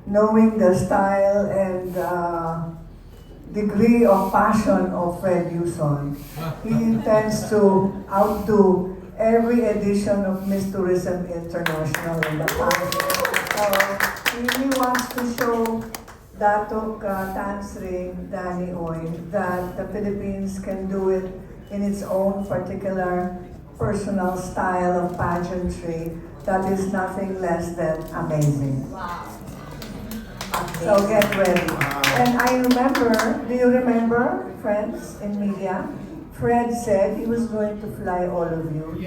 knowing the style and degree of passion of Fred Yuson, he intends to outdo every edition of Miss Tourism International in the past. So he really wants to show Datuk Tansri Danny Oy that the Philippines can do it in its own particular personal style of pageantry that is nothing less than amazing. Wow. So get ready. And I remember, do you remember, friends in media? Fred said he was going to fly all of you.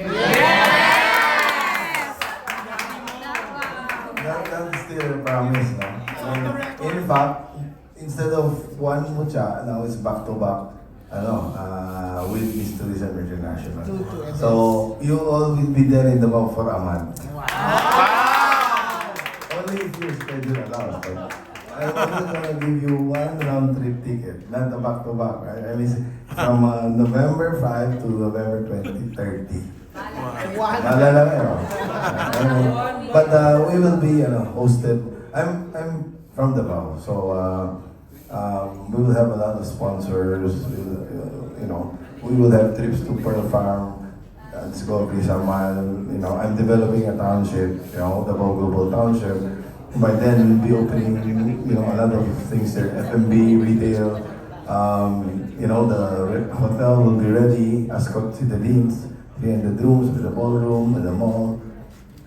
That's still a promise, no? In fact, instead of one mucha, now it's back-to-back, with Miss Tourism International. So, you all will be there in Davao for a month. Only if your schedule allows. But I'm only gonna give you one round-trip ticket, not a back-to-back. Right? I mean, from November 5 to November 2030. Malala kayo. But we will be hosted. I'm from Davao, so we will have a lot of sponsors. We will have trips to Pearl Farm, Discovery Samal. I'm developing a township, Davao Global Township. By then, we'll be opening, a lot of things there. F&B, retail. The hotel will be ready. Ascot Citadines. In the rooms, with the ballroom, with the mall.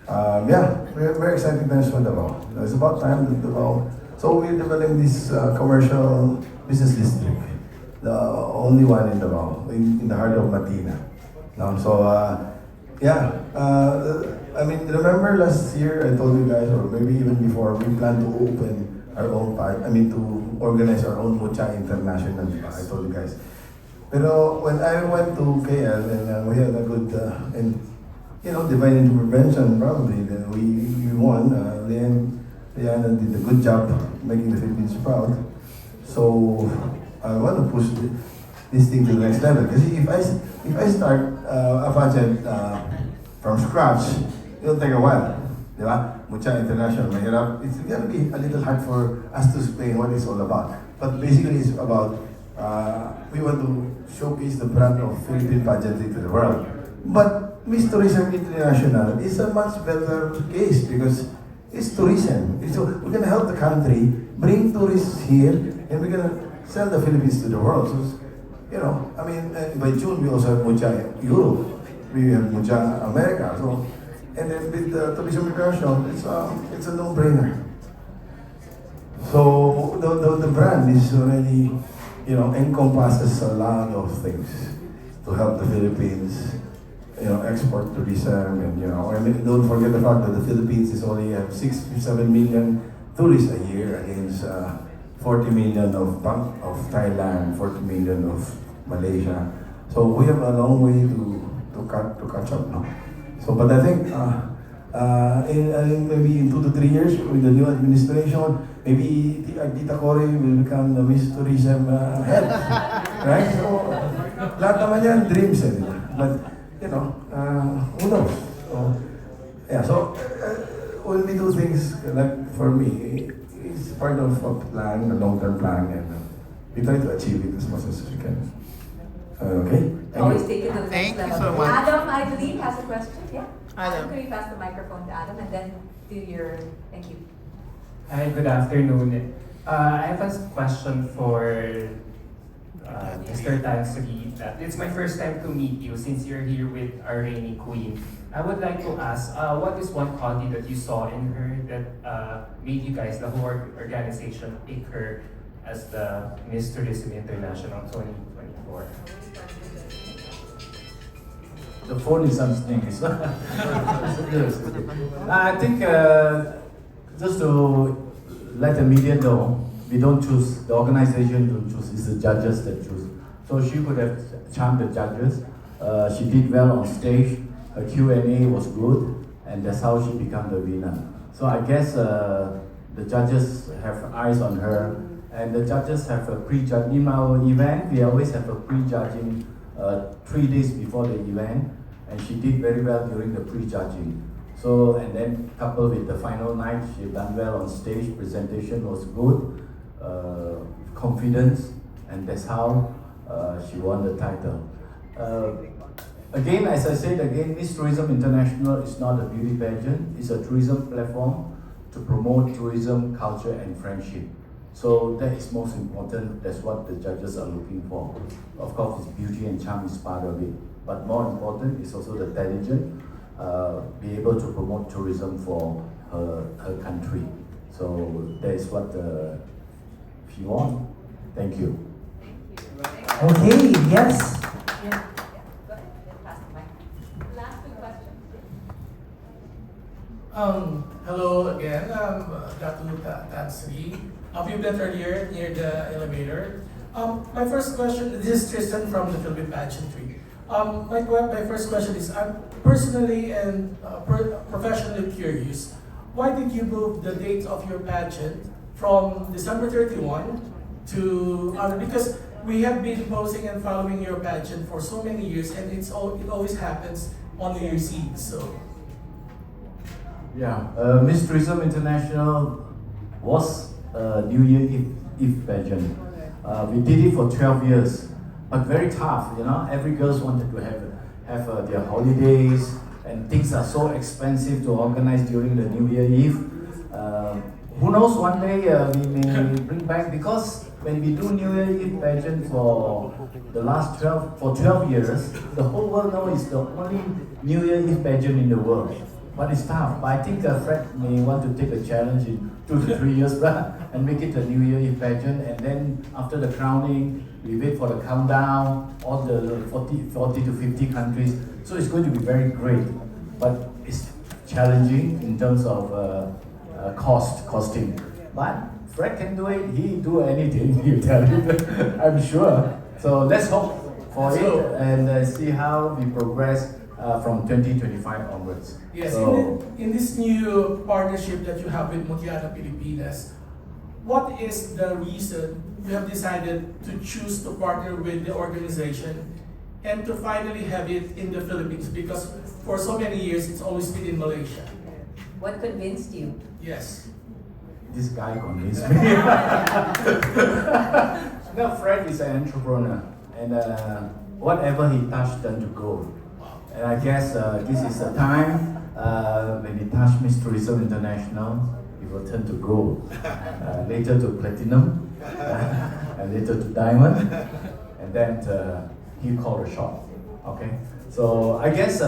We're very excited times for Davao. It's about time that Davao. So we're developing this commercial business district, the only one in Davao, in the heart of Matina. Remember last year I told you guys, or maybe even before, we plan to open our own to organize our own Mucha International. I told you guys. Pero when I went to KL and we had a good, divine intervention probably, then we won. Liana did a good job making the Philippines proud. So I want to push this thing to the next level. Because if I start a pageant from scratch, it'll take a while. Di ba? Mucha International, mahirap. It's gonna be a little hard for us to explain what it's all about. But basically it's about we want to showcase the brand of Philippine pageantry to the world. But Miss Tourism International is a much better case because it's tourism. We're going to help the country, bring tourists here, and we're going to sell the Philippines to the world. So, by June we also have Mucha Europe, we have Mucha America. So, and then with the Tourism International, it's a no-brainer. So the brand is already encompasses a lot of things to help the Philippines, export tourism, and don't forget the fact that the Philippines is only have 6 to 7 million tourists a year against 40 million of Thailand, 40 million of Malaysia. So we have a long way to catch up now. So, but I think in maybe in 2 to 3 years with the new administration, maybe Tita Cory will become the Miss Tourism head, right? So, lahat naman yan, dreams eh. But, who knows? So, when we do things, like for me, it's part of a plan, a long-term plan, and we try to achieve it as much as we can. Okay? Always take it to the Thank next you level. so much. Adam, I believe, has a question. Yeah. Adam. Can you pass the microphone to Adam and then do your thank you. Hi, good afternoon. I have a question for Mr. Tansri. It's my first time to meet you since you're here with our reigning queen. I would like to ask, what is one quality that you saw in her that made you guys, the whole organization, pick her as the Miss Tourism International 2024? The phone is on snakes. I think just to let the media know, we don't choose, the organization don't choose, it's the judges that choose. So she could have charmed the judges. She did well on stage, her Q&A was good, and that's how she became the winner. So I guess the judges have eyes on her, and the judges have a pre-judge. In our event, we always have a pre-judging 3 days before the event, and she did very well during the pre-judging. So, and then coupled with the final night, she done well on stage, presentation was good, confidence, and that's how she won the title. Again, as I said again, Miss Tourism International is not a beauty pageant, it's a tourism platform to promote tourism, culture and friendship. So that is most important, that's what the judges are looking for. Of course, it's beauty and charm is part of it, but more important is also the diligent, be able to promote tourism for her country. So that is what she won. Thank you. Okay, yes. Yeah. Go ahead, then pass the mic. Last two questions. Hello again, Datu Tansri. We met earlier near the elevator. My first question, this is Tristan from the Philippine Pageantry. My first question is, I'm personally and professionally curious, why did you move the date of your pageant from December 31 to, because we have been posting and following your pageant for so many years and it always happens on New Year's Eve, so. Yeah, Miss Tourism International was a New Year Eve pageant. We did it for 12 years, but very tough, you know. Every girl wanted to have their holidays, and things are so expensive to organize during the New Year Eve. Who knows, one day we may bring back, because when we do New Year Eve pageant for the last 12 years, the whole world knows it's the only New Year Eve pageant in the world. But it's tough. But I think Fred may want to take a challenge in 2 to 3 years and make it a New Year Eve pageant. And then after the crowning, we wait for the countdown, all the 40 to 50 countries. So it's going to be very great. But it's challenging in terms of costing. But Fred can do it. He do anything, you tell him. I'm sure. So let's hope for it and see how we progress from 2025 onwards. Yes, So, in this new partnership that you have with Motiana Pilipinas, what is the reason you have decided to choose to partner with the organization and to finally have it in the Philippines? Because for so many years, it's always been in Malaysia. What convinced you? Yes. this guy convinced me. No, Fred is an entrepreneur, and whatever he touched turned to gold. And I guess this is the time when he touched Miss Tourism International, it will turn to gold, later to platinum, and later to diamond, and then he called a shot. Okay, so I guess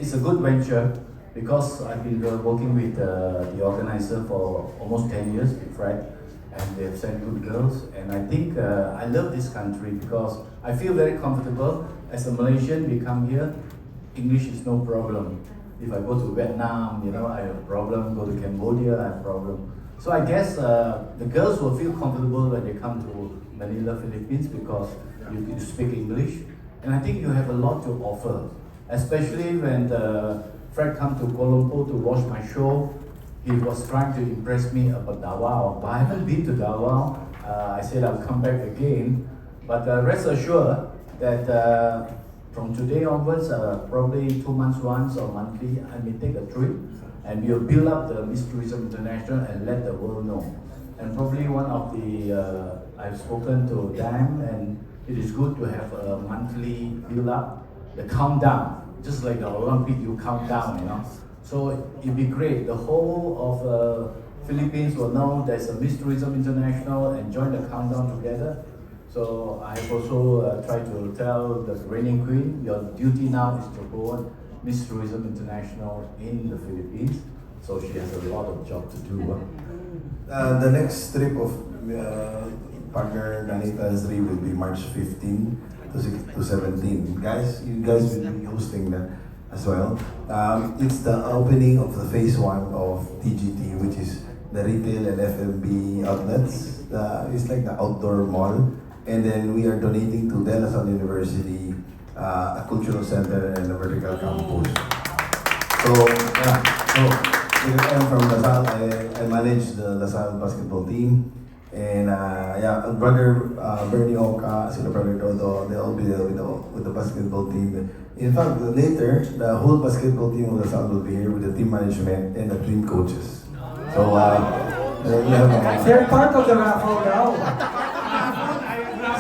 it's a good venture because I've been working with the organizer for almost 10 years with Fred, and they've sent good girls. And I think I love this country because I feel very comfortable. As a Malaysian, we come here, English is no problem. If I go to Vietnam, you know, I have a problem. Go to Cambodia, I have a problem. So I guess the girls will feel comfortable when they come to Manila, Philippines, because you speak English. And I think you have a lot to offer, especially when Fred come to Kuala Lumpur to watch my show. He was trying to impress me about Davao, but I haven't been to Davao. I said I'll come back again, but rest assured that from today onwards, probably 2 months once or monthly, I may take a trip, and we'll build up the Miss Tourism International and let the world know. And probably one of the, I've spoken to them, and it is good to have a monthly build up, the countdown, just like the Olympic, you count down, you know. So it'd be great. The whole of Philippines will know there's a Miss Tourism International and join the countdown together. So I've also tried to tell the reigning queen, your duty now is to go on Miss Tourism International in the Philippines. So she has a lot of job to do. The next trip of partner Nanita Azri will be March 15 to 17. You guys will be hosting that as well. It's the opening of the phase 1 of TGT, which is the retail and F&B outlets. It's like the outdoor mall. And then we are donating to De La Salle University, a cultural center and a vertical campus. So, yeah, so I'm from La Salle. I manage the La Salle basketball team. And yeah, brother Bernie Oka, sila brother Dodo, they'll be there with the basketball team. In fact, later, the whole basketball team of the South will be here with the team management and the team coaches. So, we have, They're part of the raffle now.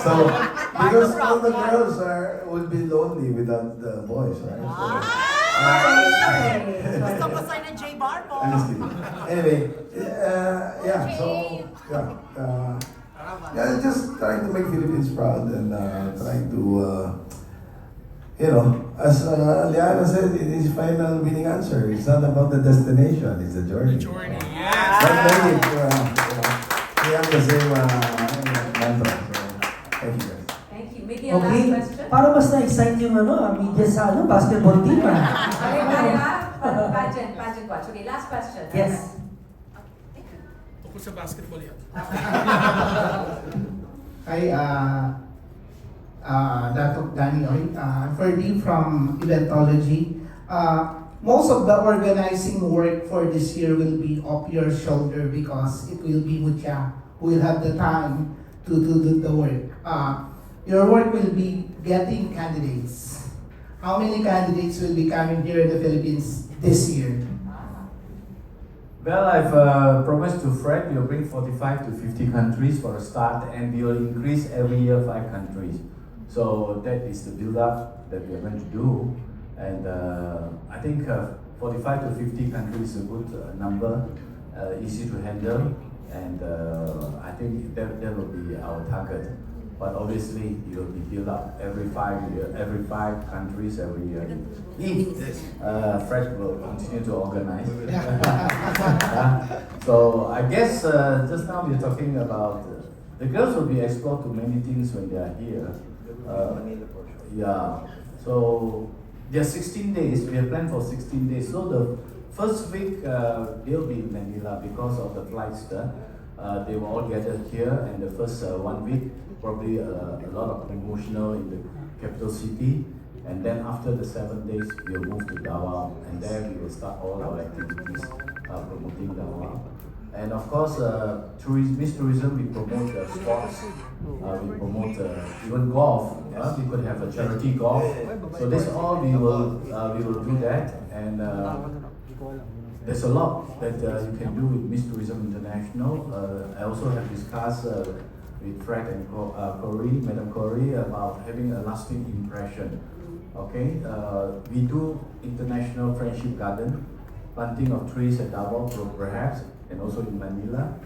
so because all the girls will be lonely without the boys, right? Gusto ko sa'yo ng J Bar po. I'm just kidding. Anyway, yeah, so, yeah, just trying to make Philippines proud and trying to, you know, as Liana said in his final winning answer, it's not about the destination, it's the journey. Journey, But maybe, we have the same mantra. So, thank you guys. Thank you. Maybe a Okay, last question? para mas na-excite yung media sa basketball team. Okay, kaya pageant watch. Okay, last question. Yes. Tungkol sa basketball yan. Hi, Dato' Danny Oy, Ferdy from Eventology. Most of the organizing work for this year will be off your shoulder because it will be Mucha who will have the time to do the work. Your work will be getting candidates. How many candidates will be coming here in the Philippines this year? Well, I've promised to Fred we'll bring 45 to 50 countries for a start, and we will increase every year 5 countries. So that is the build-up that we are going to do, and I think 45 to 50 countries is a good number, easy to handle, and I think that will be our target. But obviously, it will be built up every 5 countries every year. If Fred will continue to organize. So I guess just now we're talking about the girls will be exposed to many things when they are here. Yeah. So there are 16 days. We have planned for 16 days. So the first week they'll be in Manila because of the flights there. They will all gather here, and the first 1 week probably a lot of promotional in the capital city, and then after the 7 days we'll move to Davao, and there we will start all our activities promoting Davao. And of course, Miss Tourism, we promote sports, we promote even golf. We could have a charity golf. So this all we will do that, and there's a lot that you can do with Miss Tourism International. I also have discussed with Fred and Corey, Madam Corey, about having a lasting impression. Okay, we do International Friendship Garden, planting of trees at Davao, perhaps, and also in Manila.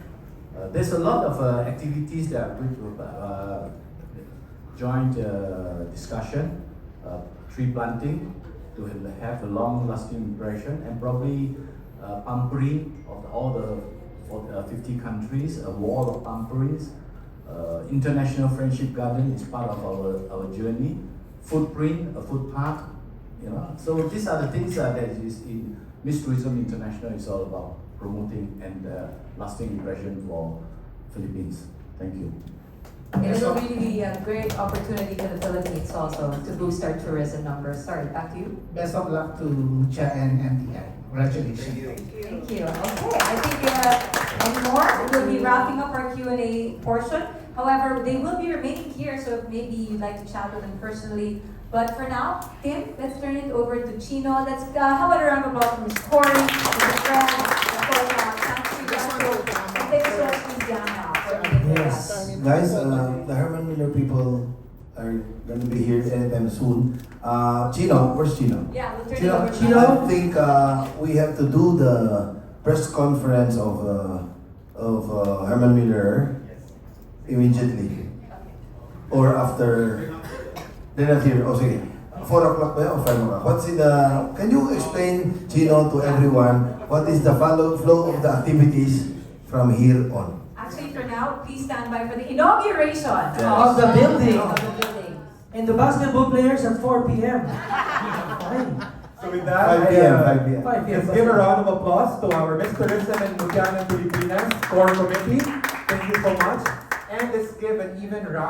There's a lot of activities that are going to joint discussion, tree planting to have a long-lasting impression, and probably pampering of all the 50 countries, a wall of pamperings. International Friendship Garden is part of our journey. Footprint, a footpath, you know. So these are the things that is in Miss Tourism International is all about, promoting and lasting impression for Philippines. Thank you. It will really be a great opportunity for the Philippines also to boost our tourism numbers. Sorry, back to you. Best of luck to Mucha and MTI. Congratulations. Thank you. Okay, I think any more? We'll be wrapping up our Q&A portion. However, they will be remaining here, so if maybe you'd like to chat with them personally. But for now, Tim, let's turn it over to Chino. Let's how about a round of applause for Ms. Corey, Mr. Fred, of course, and thank you so much, Ms. Diana, for being with us. Guys, the Herman Miller people are going to be here anytime soon. Chino, where's Chino? Yeah, we'll turn it Chino, over to Chino? I think we have to do the press conference of Herman Miller immediately. Or after, they're not here. Oh, sige. 4 o'clock ba yun or 5 o'clock? What's in the, can you explain, Chino, to everyone, what is the flow of the activities from here on? Actually, for now, please stand by for the inauguration Of the building. Of the building. And the basketball players at 4 p.m. Fine. So with that, 5 p.m., 5 p.m. 5 p.m. let's give a round of applause to our Miss Tourism and Mujangan Pilipinas Core Committee. Thank you so much. And let's give an even round.